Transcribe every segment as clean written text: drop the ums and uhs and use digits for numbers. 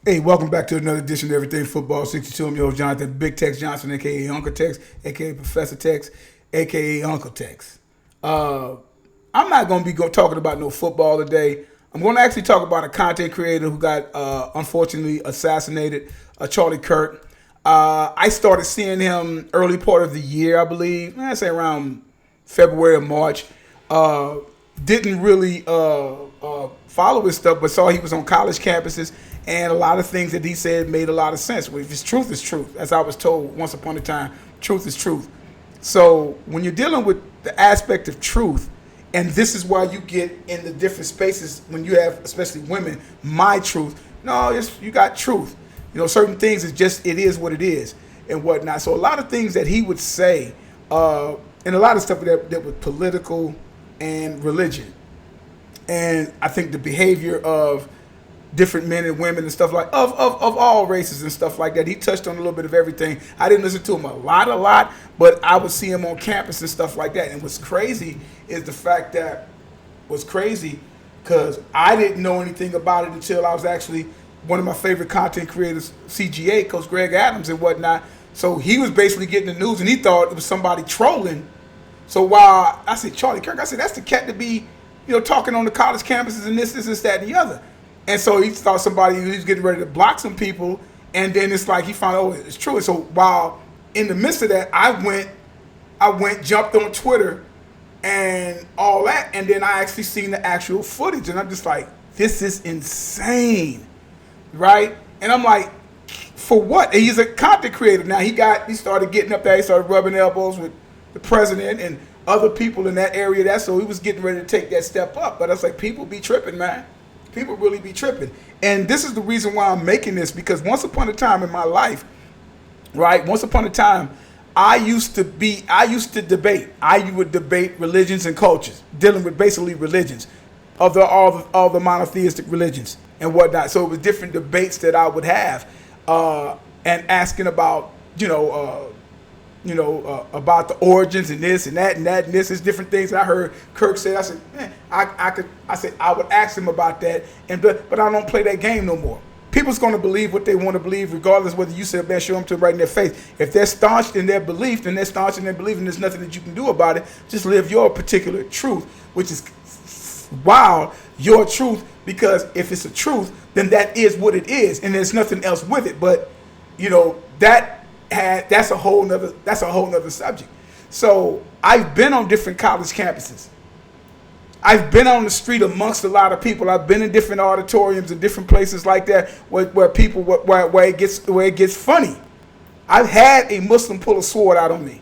Hey, welcome back to another edition of Everything Football 62. I'm your host, Jonathan Big Tex Johnson, a.k.a. Uncle Tex, a.k.a. Professor Tex, a.k.a. Uncle Tex. I'm not going to be talking about no football today. I'm going to actually talk about a content creator who got, unfortunately, assassinated, Charlie Kirk. I started seeing him early part of the year, I believe. I say around February or March. Didn't really follow his stuff, but saw he was on college campuses, and a lot of things that he said made a lot of sense. Well, if it's truth, it's truth. As I was told once upon a time, truth is truth. So when you're dealing with the aspect of truth, and this is why you get in the different spaces when you have, especially women, my truth. No, you got truth. Certain things it is what it is and whatnot. So a lot of things that he would say, and a lot of stuff that was political and religion. And I think the behavior of different men and women and stuff like of all races and stuff like that. He touched on a little bit of everything. I didn't listen to him a lot, but I would see him on campus and stuff like that. And what's crazy is the fact that because I didn't know anything about it until I was actually one of my favorite content creators, CGA, Coach Greg Adams and whatnot. So he was basically getting the news and he thought it was somebody trolling. So while I said Charlie Kirk, I said that's the cat to be, talking on the college campuses and this, that, and the other. And so he thought somebody he was getting ready to block some people, and then it's like he found out it's true. And so while in the midst of that, I went, jumped on Twitter and all that, and then I actually seen the actual footage, and I'm just like, this is insane, right? And I'm like, for what? And he's a content creator now. He started getting up there, he started rubbing elbows with the president and other people in that area. So he was getting ready to take that step up. But I was like, people be tripping, man. People really be tripping. And this is the reason why I'm making this, because once upon a time in my life, right? Once upon a time, I used to debate. I would debate religions and cultures, dealing with basically religions, of all the monotheistic religions and whatnot. So it was different debates that I would have, and asking about, about the origins and this and that and that and this is different things that I heard Kirk say. I said, man, I would ask him about that, but I don't play that game no more. People's going to believe what they want to believe, regardless whether you say, man, show them to right in their face. If they're staunch in their belief, then they're staunch in their belief, and there's nothing that you can do about it. Just live your particular truth, which is wild, your truth, because if it's a truth, then that is what it is, and there's nothing else with it. But that's a whole nother subject. So I've been on different college campuses. I've been on the street amongst a lot of people. I've been in different auditoriums and different places like that where it gets funny. I've had a Muslim pull a sword out on me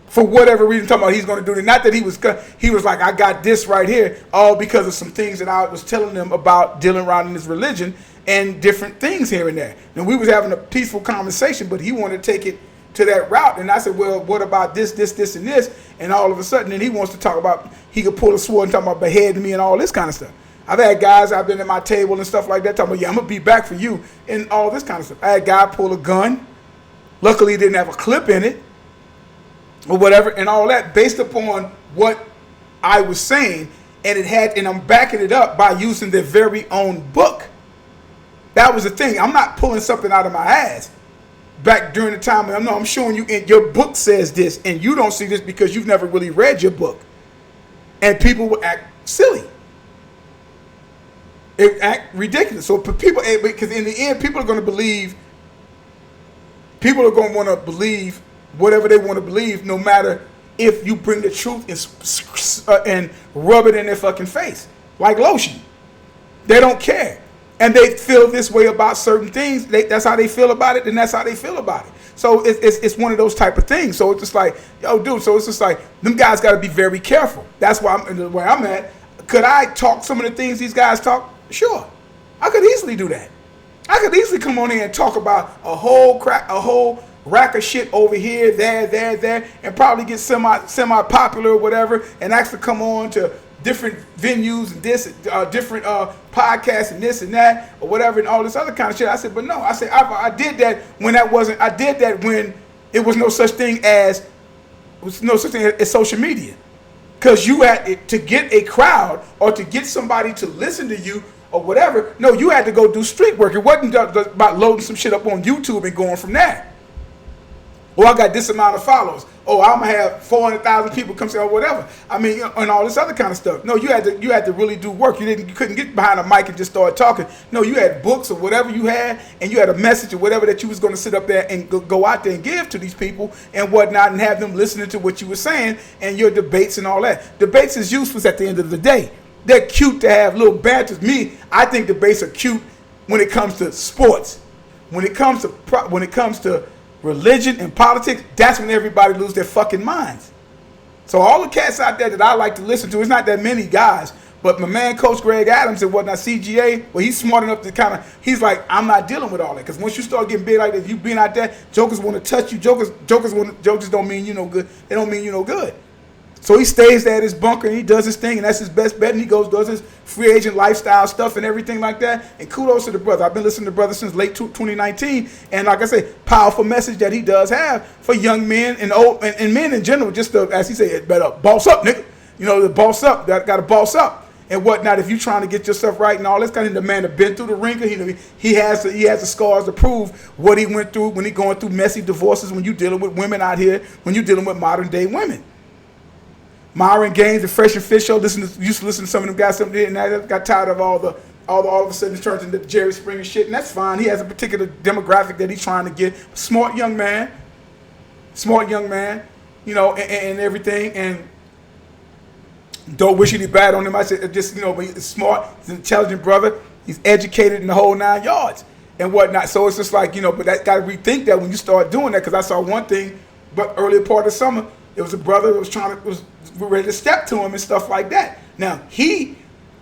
for whatever reason, talking about he's going to do it. Not that he was like, I got this right here, all because of some things that I was telling them about dealing around in this religion and different things here and there. And we was having a peaceful conversation, but he wanted to take it to that route. And I said, well, what about this, and this? And all of a sudden, then he wants to talk about, he could pull a sword and talk about beheading me and all this kind of stuff. I've had guys, I've been at my table and stuff like that, talking about, yeah, I'm going to be back for you, and all this kind of stuff. I had a guy pull a gun. Luckily, he didn't have a clip in it or whatever, and all that, based upon what I was saying, and I'm backing it up by using their very own book. That was the thing. I'm not pulling something out of my ass. Back during the time, I'm showing you, and your book says this, and you don't see this because you've never really read your book. And people will act silly. It act ridiculous. So people, because in the end, people are going to want to believe whatever they want to believe, no matter if you bring the truth and rub it in their fucking face like lotion. They don't care. And they feel this way about certain things. That's how they feel about it, and that's how they feel about it. So it's one of those type of things. So it's just like, yo, dude. So it's just like, them guys got to be very careful. That's why where I'm at. Could I talk some of the things these guys talk? Sure, I could easily do that. I could easily come on here and talk about a whole rack of shit over here, there, and probably get semi popular or whatever, and actually come on to different venues and different podcasts and this and that or whatever and all this other kind of shit. I said, but no, I did that when I did that when it was no such thing as social media. Because you had to get a crowd or to get somebody to listen to you or whatever. No, you had to go do street work. It wasn't about loading some shit up on YouTube and going from there. Or I got this amount of followers. Oh, I'm gonna have 400,000 people come say or whatever. I mean, and all this other kind of stuff. No, you had to really do work. You couldn't get behind a mic and just start talking. No, you had books or whatever you had, and you had a message or whatever that you was gonna sit up there and go out there and give to these people and whatnot, and have them listening to what you were saying and your debates and all that. Debates is useless at the end of the day. They're cute to have little banters. I think debates are cute when it comes to sports. When it comes to religion and politics, that's when everybody lose their fucking minds. So all the cats out there that I like to listen to, it's not that many guys, but my man Coach Greg Adams and whatnot, CGA, well, he's smart enough to he's like, I'm not dealing with all that. Because once you start getting big like that, you being out there, jokers want to touch you. Jokers don't mean you no good. They don't mean you no good. So he stays there at his bunker and he does his thing, and that's his best bet. And he does his free agent lifestyle stuff and everything like that. And kudos to the brother. I've been listening to the brother since late 2019. And like I say, powerful message that he does have for young men and old and men in general. Just to, as he said, better boss up, nigga. You know, the boss up. Got to boss up and whatnot. If you trying to get yourself right and all this kind of, the man that been through the ringer. He has the scars to prove what he went through when he going through messy divorces. When you dealing with women out here, when you dealing with modern day women. Myron Gaines, the Fresh and Fit show, used to listen to some of them guys, and I got tired of all of a sudden it turns into Jerry Springer shit, and that's fine. He has a particular demographic that he's trying to get. Smart young man, you know, and everything, and don't wish any bad on him. I said, just, you know, but he's smart, he's an intelligent brother, he's educated in the whole 9 yards and whatnot. So it's just like, you know, but that got to rethink that when you start doing that, because I saw one thing, but earlier part of summer, it was a brother that was ready to step to him and stuff like that. Now,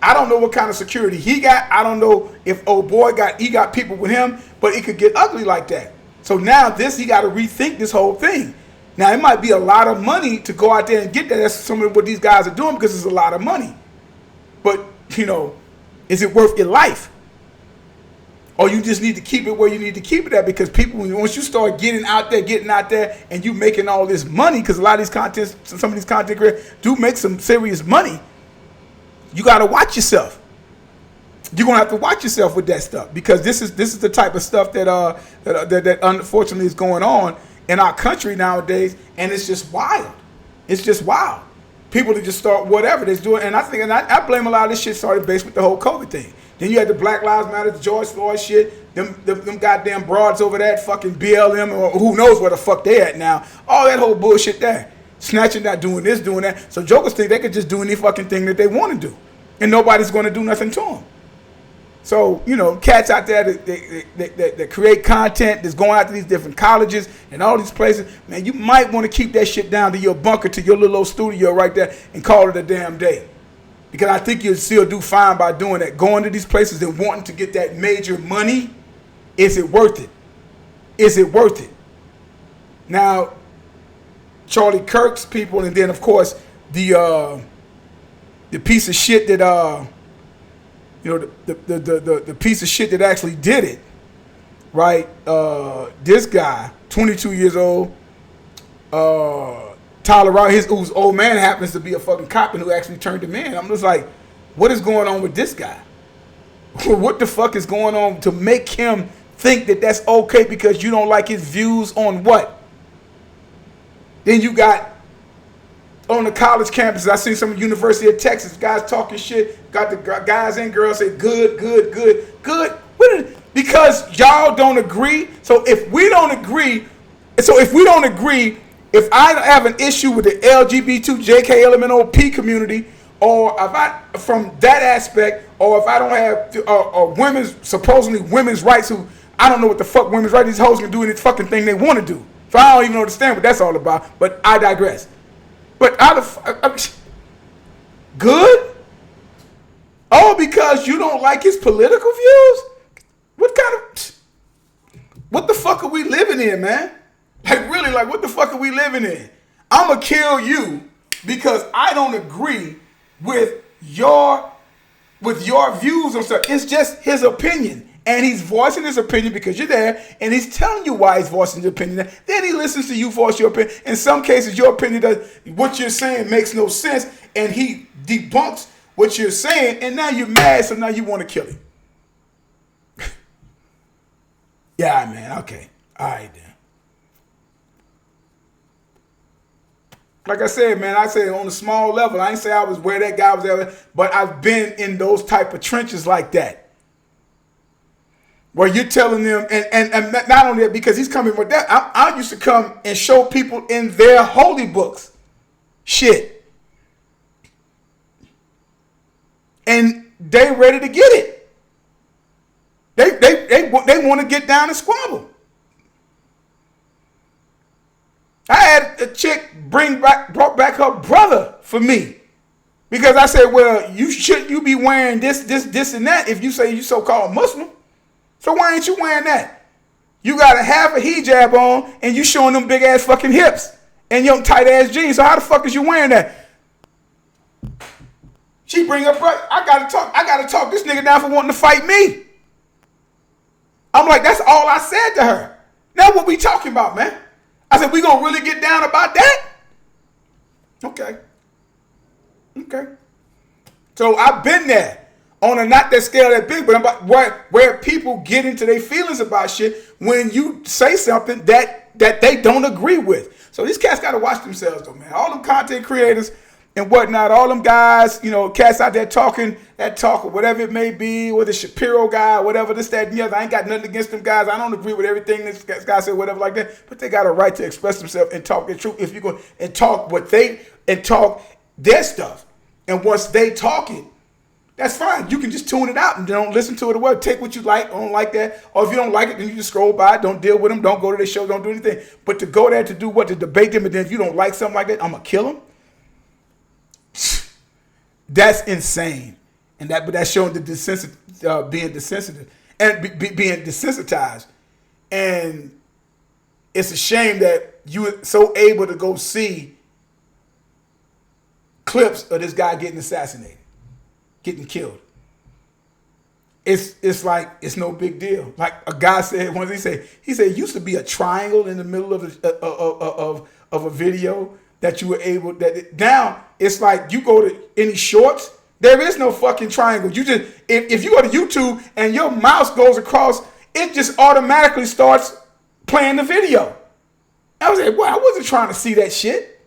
I don't know what kind of security he got. I don't know if old boy got people with him, but it could get ugly like that. So now he got to rethink this whole thing. Now, it might be a lot of money to go out there and get that. That's some of what these guys are doing because it's a lot of money. But, you know, is it worth your life? Or you just need to keep it where you need to keep it at, because people, once you start getting out there, and you making all this money, because a lot of some of these content creators do make some serious money, you got to watch yourself. You're gonna have to watch yourself with that stuff, because this is the type of stuff that unfortunately is going on in our country nowadays, and it's just wild. It's just wild. People that just start whatever they're doing, and I blame a lot of this shit started based with the whole COVID thing. Then you had the Black Lives Matter, the George Floyd shit, them goddamn broads over that fucking BLM, or who knows where the fuck they at now. All that whole bullshit there. Snatching that, doing this, doing that. So jokers think they could just do any fucking thing that they want to do. And nobody's going to do nothing to them. So, you know, cats out there that create content, that's going out to these different colleges and all these places, man, you might want to keep that shit down to your bunker, to your little old studio right there, and call it a damn day. Because I think you'll still do fine by doing that. Going to these places and wanting to get that major money, is it worth it? Is it worth it? Now, Charlie Kirk's people, and then of course the piece of shit that the piece of shit that actually did it, right? This guy, 22 years old, Tyler, whose old man happens to be a fucking cop and who actually turned him in. I'm just like, what is going on with this guy? What the fuck is going on to make him think that that's okay because you don't like his views on what? Then you got on the college campuses, I seen some University of Texas guys talking shit, got the guys and girls say good. Because y'all don't agree. So if we don't agree, if I have an issue with the LGBTQJKLMNOP community, or if I, from that aspect, or if I don't have supposedly women's rights, who I don't know what the fuck women's rights, these hoes can do any fucking thing they want to do. So I don't even understand what that's all about, but I digress. But good? Oh, because you don't like his political views? What the fuck are we living in, man? Like, really, like, what the fuck are we living in? I'm going to kill you because I don't agree with your views on stuff. It's just his opinion. And he's voicing his opinion because you're there, and he's telling you why he's voicing his opinion. Then he listens to you voice your opinion. In some cases, your opinion what you're saying makes no sense, and he debunks what you're saying, and now you're mad, so now you want to kill him. Yeah, man. Okay. All right, then. Like I said, man, I said on a small level. I ain't say I was where that guy was at, but I've been in those type of trenches like that. Where you're telling them, and not only that, because he's coming with that, I used to come and show people in their holy books shit. And they ready to get it. They want to get down and squabble. I had a chick brought back her brother for me. Because I said, well, you be wearing this, and that if you say you so-called Muslim. So why ain't you wearing that? You got to have a hijab on and you showing them big ass fucking hips and your tight ass jeans. So how the fuck is you wearing that? She bring up, I gotta talk this nigga down for wanting to fight me. I'm like, that's all I said to her. Now what we talking about, man? I said, we gonna really get down about that? Okay. So I've been there on a not that scale that big, but I'm about where people get into their feelings about shit when you say something that they don't agree with. So these cats gotta watch themselves though, man. All them content creators and whatnot, all them guys, cats out there talking that talk or whatever it may be, or the Shapiro guy, or whatever, this, that, and the other. I ain't got nothing against them guys. I don't agree with everything this guy said, whatever like that. But they got a right to express themselves and talk their truth. If you go and talk talk their stuff, and once they talk it, that's fine. You can just tune it out and don't listen to it or whatever. Take what you like, don't like that. Or if you don't like it, then you just scroll by. Don't deal with them. Don't go to their show. Don't do anything. But to go there to do what? To debate them, and then if you don't like something like that, I'm going to kill them? That's insane. But that's showing the being desensitive and being desensitized. And it's a shame that you were so able to go see clips of this guy getting assassinated, getting killed. It's like it's no big deal. Like a guy said once, he said it used to be a triangle in the middle of a video that you were able now it's like you go to any shorts, there is no fucking triangle. You just if you go to YouTube and your mouse goes across, it just automatically starts playing the video. I was like, well, I wasn't trying to see that shit.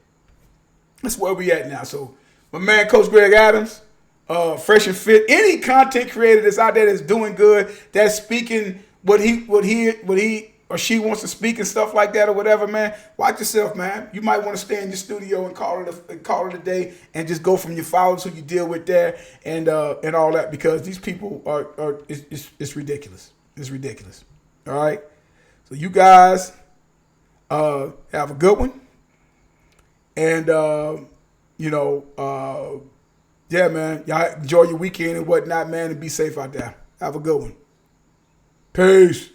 That's where we at now. So my man, Coach Greg Adams, Fresh and Fit, any content creator that's out there that's doing good, that's speaking what he or she wants to speak and stuff like that or whatever, man, watch yourself, man. You might want to stay in your studio and call it a day and just go from your followers who you deal with there and all that, because these people are it's ridiculous. It's ridiculous. All right. So you guys have a good one. And yeah, man, y'all enjoy your weekend and whatnot, man, and be safe out there. Have a good one. Peace.